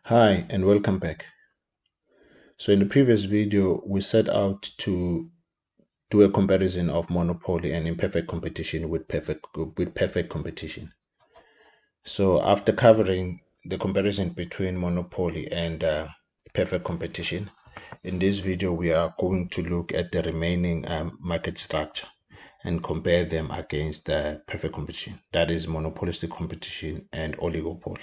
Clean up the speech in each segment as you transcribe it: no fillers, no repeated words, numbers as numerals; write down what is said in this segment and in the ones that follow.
Hi and welcome back. So in the previous video, we set out to do a comparison of monopoly and imperfect competition with perfect competition. So after covering the comparison between monopoly and perfect competition, in this video we are going to look at the remaining market structure and compare them against the perfect competition, that is monopolistic competition and oligopoly.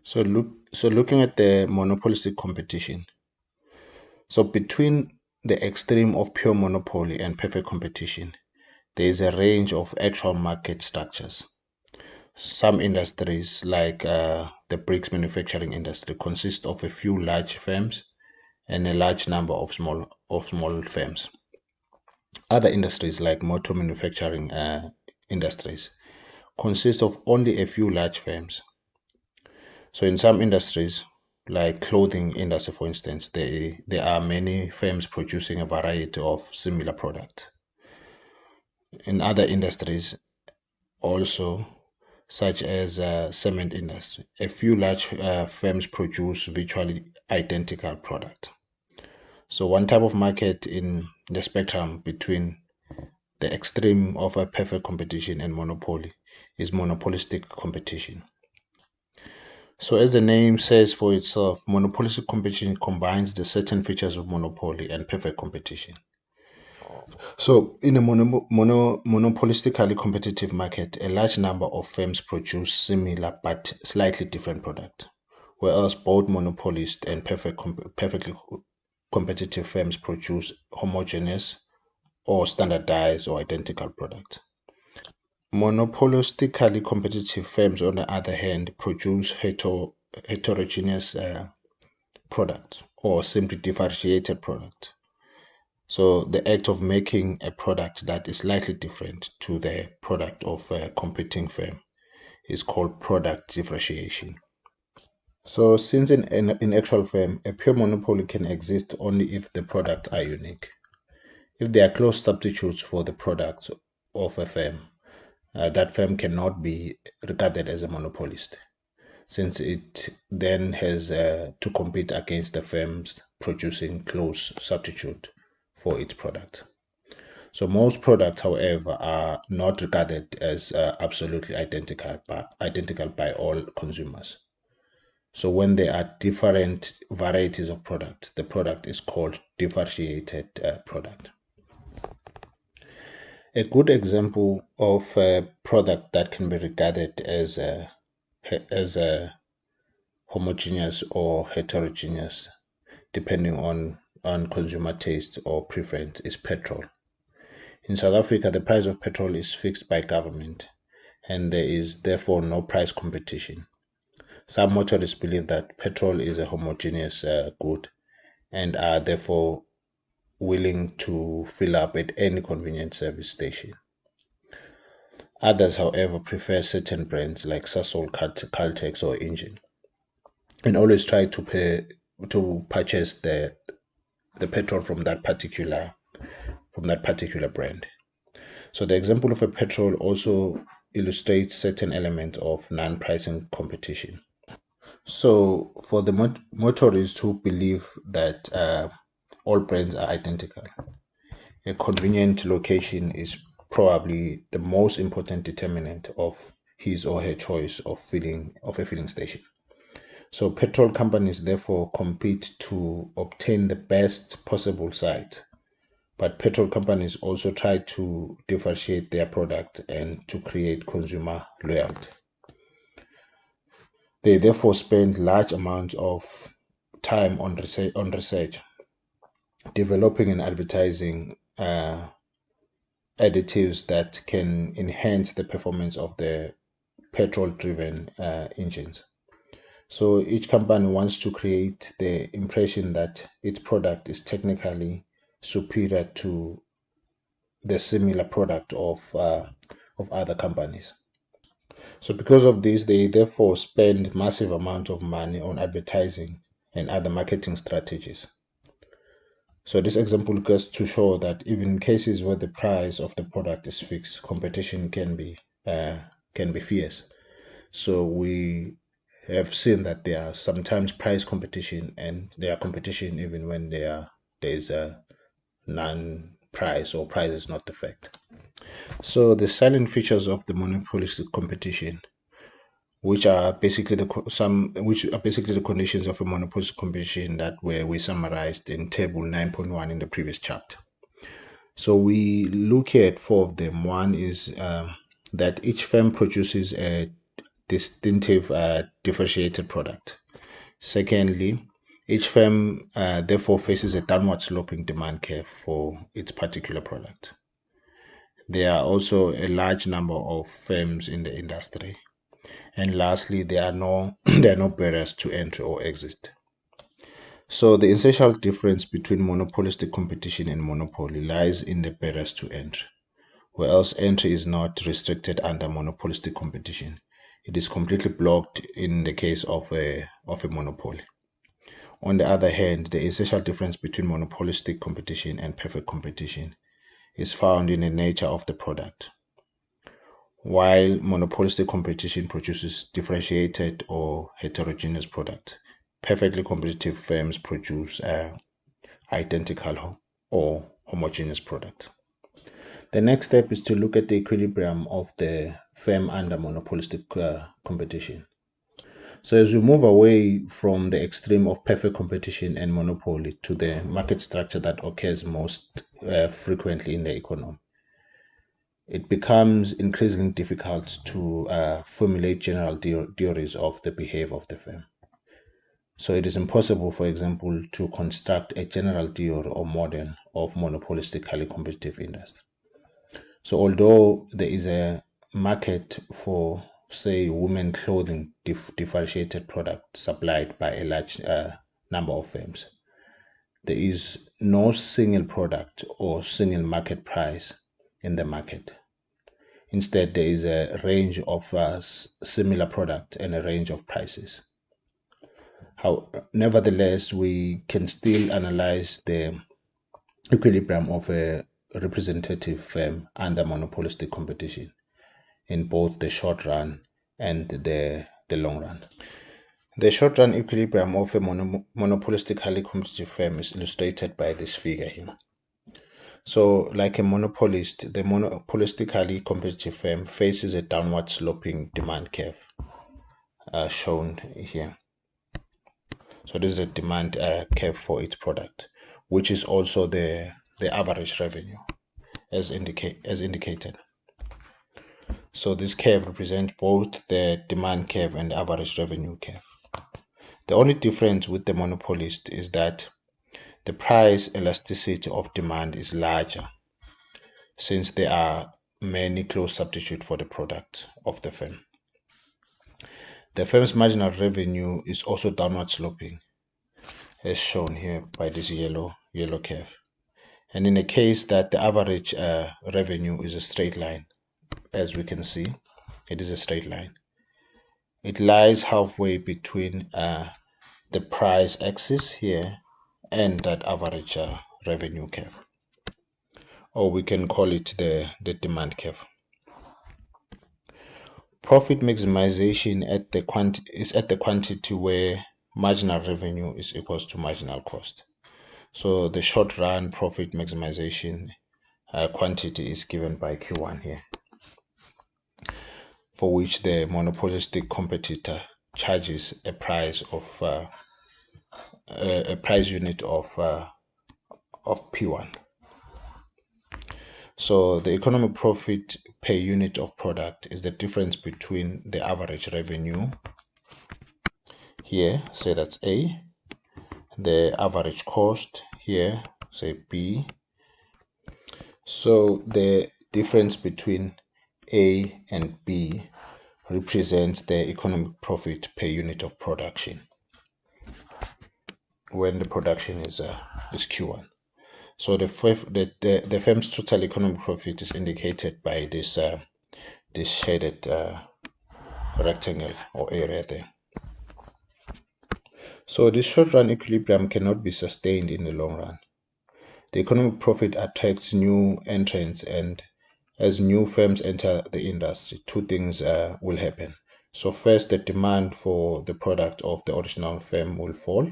So looking at the monopolistic competition. So between the extreme of pure monopoly and perfect competition, there is a range of actual market structures. Some industries, like the bricks manufacturing industry, consist of a few large firms and a large number of small firms. Other industries, like motor manufacturing industries, consist of only a few large firms. So in some industries, like clothing industry, for instance, there are many firms producing a variety of similar products. In other industries, also, such as cement industry, a few large firms produce virtually identical product. So one type of market in the spectrum between the extreme of a perfect competition and monopoly is monopolistic competition. So as the name says for itself, monopolistic competition combines the certain features of monopoly and perfect competition. So in a monopolistically competitive market, a large number of firms produce similar but slightly different products, whereas both monopolist and perfectly competitive firms produce homogeneous or standardized or identical products. Monopolistically competitive firms, on the other hand, produce heterogeneous products or simply differentiated products. So the act of making a product that is slightly different to the product of a competing firm is called product differentiation. So since in actual firm, a pure monopoly can exist only if the products are unique. If they are close substitutes for the products of a firm, that firm cannot be regarded as a monopolist, since it then has to compete against the firms producing close substitute for its product. So most products, however, are not regarded as absolutely identical by all consumers. So when there are different varieties of product, the product is called differentiated product. A good example of a product that can be regarded as a homogeneous or heterogeneous, depending on consumer taste or preference, is petrol. In South Africa, the price of petrol is fixed by government, and there is therefore no price competition. Some motorists believe that petrol is a homogeneous good and are therefore willing to fill up at any convenience service station. Others, however, prefer certain brands like Sasol, Caltex, or Engine, and always try to purchase the petrol from that particular brand. So the example of a petrol also illustrates certain elements of non-pricing competition. So for the motorists who believe that all brands are identical, a convenient location is probably the most important determinant of his or her choice of a filling station. So petrol companies therefore compete to obtain the best possible site. But petrol companies also try to differentiate their product and to create consumer loyalty. They therefore spend large amounts of time on research, developing and advertising additives that can enhance the performance of the petrol-driven engines. So each company wants to create the impression that its product is technically superior to the similar product of other companies. So because of this, they therefore spend massive amount of money on advertising and other marketing strategies. So this example goes to show that even in cases where the price of the product is fixed, competition can be fierce. So we have seen that there are sometimes price competition, and there are competition even when there is a non-price or price is not the fact. So the silent features of the monopolistic competition, which are basically the conditions of a monopolistic competition that we summarized in table 9.1 in the previous chapter. So we look at 4 of them. One is that each firm produces a distinctive differentiated product. Secondly, each firm therefore faces a downward sloping demand curve for its particular product. There are also a large number of firms in the industry. And lastly, there are no barriers to entry or exit. So the essential difference between monopolistic competition and monopoly lies in the barriers to entry. Whereas entry is not restricted under monopolistic competition, it is completely blocked in the case of a monopoly. On the other hand, the essential difference between monopolistic competition and perfect competition is found in the nature of the product. While monopolistic competition produces differentiated or heterogeneous product, perfectly competitive firms produce identical or homogeneous product. The next step is to look at the equilibrium of the firm under monopolistic competition. So as we move away from the extreme of perfect competition and monopoly to the market structure that occurs most frequently in the economy, it becomes increasingly difficult to formulate general theories of the behavior of the firm. So it is impossible, for example, to construct a general theory or model of monopolistically competitive industry. So although there is a market for, say, women clothing differentiated product supplied by a large number of firms, there is no single product or single market price in the market. Instead, there is a range of similar products and a range of prices. Nevertheless, we can still analyze the equilibrium of a representative firm under monopolistic competition in both the short run and the long run. The short run equilibrium of a monopolistically competitive firm is illustrated by this figure here. So, like a monopolist, the monopolistically competitive firm faces a downward sloping demand curve, shown here. So this is a demand curve for its product, which is also the average revenue, as indicated. So this curve represents both the demand curve and the average revenue curve. The only difference with the monopolist is that the price elasticity of demand is larger, since there are many close substitutes for the product of the firm. The firm's marginal revenue is also downward sloping, as shown here by this yellow curve. And in a case that the average revenue is a straight line, as we can see, it is a straight line. It lies halfway between the price axis here and that average revenue curve, or we can call it the demand curve. Profit maximization is at the quantity where marginal revenue is equals to marginal cost. So the short run profit maximization quantity is given by Q1 here, for which the monopolistic competitor charges a price of a price unit of P1. So the economic profit per unit of product is the difference between the average revenue here, say that's A, the average cost here, say B. So the difference between A and B represents the economic profit per unit of production when the production is Q1. So the firm's total economic profit is indicated by this shaded rectangle or area there. So this short run equilibrium cannot be sustained in the long run. The economic profit attracts new entrants, and as new firms enter the industry, two things will happen. So first, the demand for the product of the original firm will fall.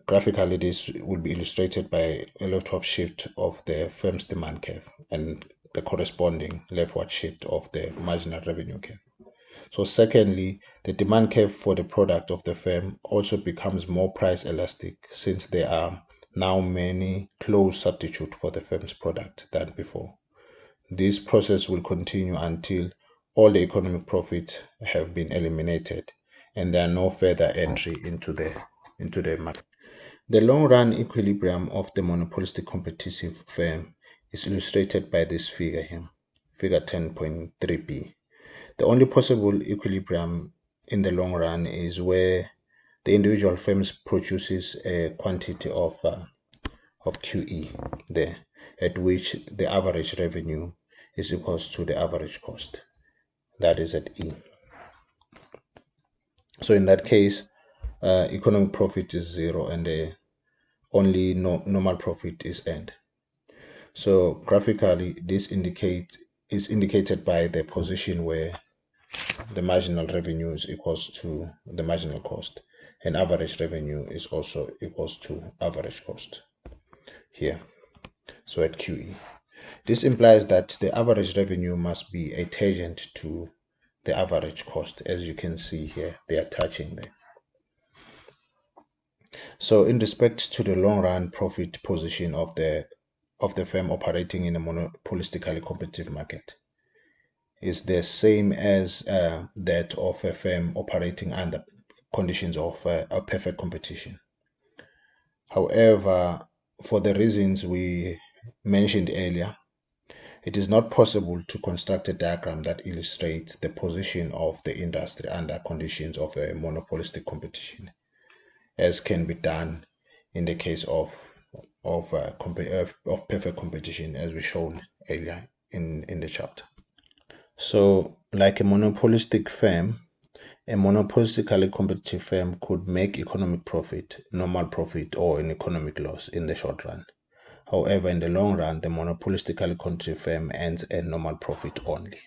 Graphically, this will be illustrated by a leftward shift of the firm's demand curve and the corresponding leftward shift of the marginal revenue curve. So secondly, the demand curve for the product of the firm also becomes more price elastic since there are now many close substitutes for the firm's product than before. This process will continue until all the economic profits have been eliminated and there are no further entry into the market. The long-run equilibrium of the monopolistic competitive firm is illustrated by this figure here, figure 10.3b. The only possible equilibrium in the long run is where the individual firms produces a quantity of QE there, at which the average revenue is equals to the average cost. That is at E. So in that case, economic profit is 0 and the only normal profit is earned. So graphically, this is indicated by the position where the marginal revenue is equals to the marginal cost, and average revenue is also equals to average cost here. So at QE, this implies that the average revenue must be a tangent to the average cost. As you can see here, they are touching there. So in respect to the long run profit position of the firm operating in a monopolistically competitive market, is the same as that of a firm operating under conditions of a perfect competition. However, for the reasons we mentioned earlier, it is not possible to construct a diagram that illustrates the position of the industry under conditions of a monopolistic competition, as can be done in the case of perfect competition, as we shown earlier in the chapter. So, like a monopolistic firm, a monopolistically competitive firm could make economic profit, normal profit, or an economic loss in the short run. However, in the long run, the monopolistically competitive firm earns a normal profit only.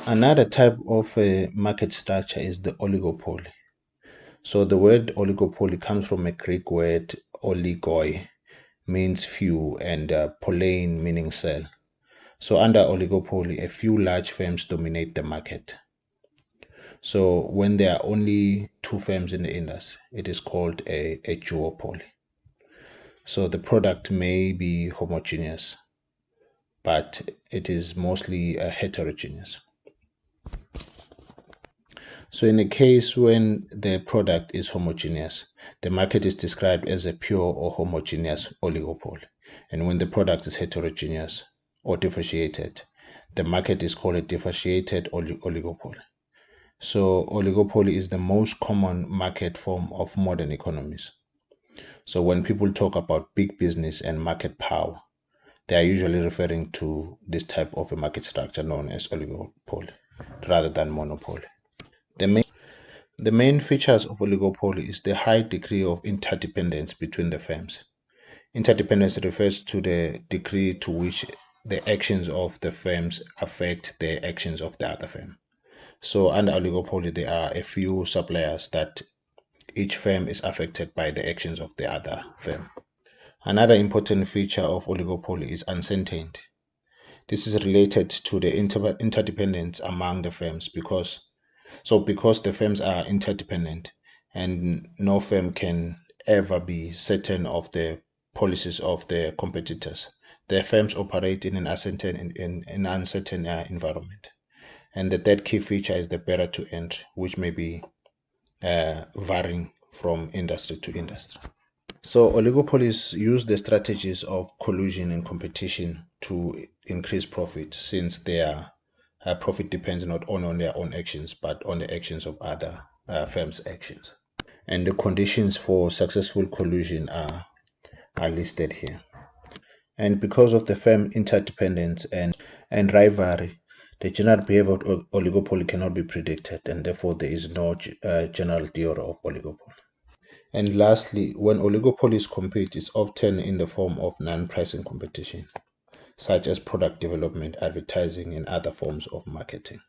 Another type of market structure is the oligopoly. So the word oligopoly comes from a Greek word oligoi, means few, and polein, meaning sell. So under oligopoly, a few large firms dominate the market. So when there are only two firms in the industry, it is called a duopoly. So the product may be homogeneous, but it is mostly heterogeneous. So in a case when the product is homogeneous, the market is described as a pure or homogeneous oligopoly. And when the product is heterogeneous or differentiated, the market is called a differentiated oligopoly. So oligopoly is the most common market form of modern economies. So when people talk about big business and market power, they are usually referring to this type of a market structure known as oligopoly rather than monopoly. The main features of oligopoly is the high degree of interdependence between the firms. Interdependence refers to the degree to which the actions of the firms affect the actions of the other firm. So under oligopoly, there are a few suppliers that each firm is affected by the actions of the other firm. Another important feature of oligopoly is uncertainty. This is related to the interdependence among the firms because the firms are interdependent and no firm can ever be certain of the policies of their competitors. The firms operate in an uncertain environment. And the third key feature is the barrier to entry, which may be varying from industry to industry. So oligopolies use the strategies of collusion and competition to increase profit, since their profit depends not only on their own actions, but on the actions of other firms' actions. And the conditions for successful collusion are listed here. And because of the firm interdependence and rivalry, the general behavior of oligopoly cannot be predicted, and therefore there is no general theory of oligopoly. And lastly, when oligopolies compete, it's often in the form of non-pricing competition, such as product development, advertising, and other forms of marketing.